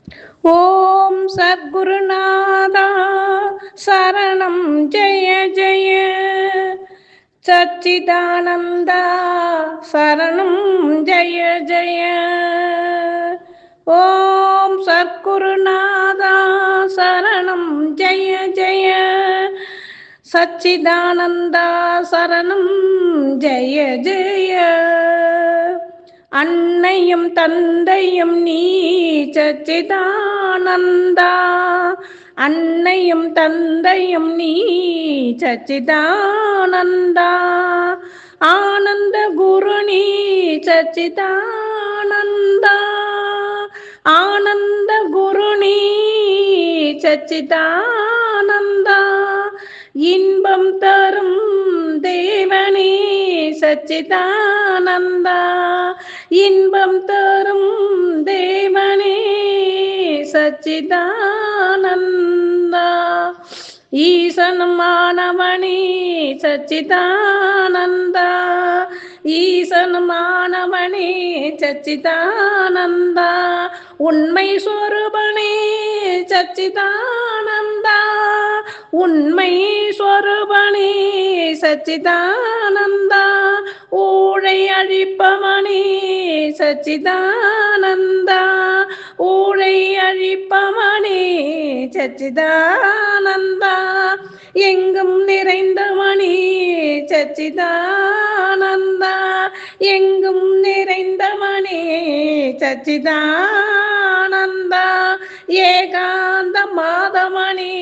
ஓம் சத்குருநாதா சரணம் ஜெய ஜெய, சச்சிதானந்தா சரணம் ஜெய ஜெய. ஓம் சத்குருநாதா சரணம் ஜெய ஜெய, சச்சிதானந்தா சரணம் ஜெய ஜெய. அன்னையும் தந்தையும் நீ சச்சிதானந்தா, அன்னையும் தந்தையும் நீ சச்சிதானந்தா. ஆனந்த குரு நீ சச்சிதானந்தா, ஆனந்த குரு நீ சச்சிதானந்தா. இன்பம் தரும் தேவனே சச்சிதானந்தா, இன்பம் தரும் தேவனே சச்சிதானந்தா. ஈசனுமானவனே சச்சிதானந்தா, ஈசனுமானவனே சச்சிதானந்தா. உண்மை சொரூபனே சச்சிதானந்தா, உண்மை சொரூபனே சச்சிதானந்தா. ஊழை அழிப்பவனே சச்சிதானந்தா, ஊழை அழிப்பவனே சச்சிதானந்தா. எங்கும் நிறைந்தவனே சச்சிதானந்தா, எங்கும் நிறைந்தவனே சச்சிதானந்தா. ஏகாந்த மாதவனே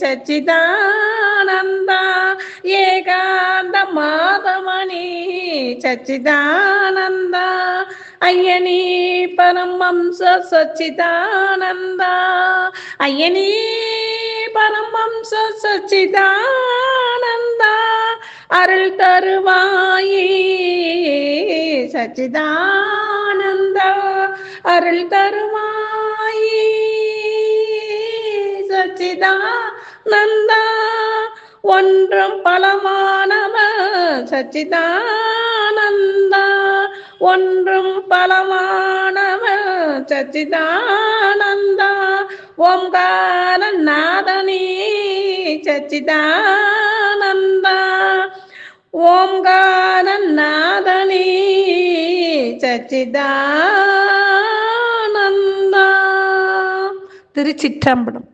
சச்சிதானந்தா, ஏகாந்த மாதவனே சச்சிதானந்தா. ஐயனே பரமஹம்ச சச்சிதானந்தா, ஐயனே பரமஹம்ச சச்சிதானந்தா. அருள் தருவாயே சச்சிதானந்தா, அருள் தருவாயே சச்சிதானந்தா. ஒன்றும் பலமானவன் சச்சிதானந்தா, ஒன்றும் பலமானவன் சச்சிதானந்தா. ஓம்கார நாதனே சச்சிதானந்தா, ஓம்கார நாதனே சச்சிதானந்தா. திருச்சிற்றம்பலம்.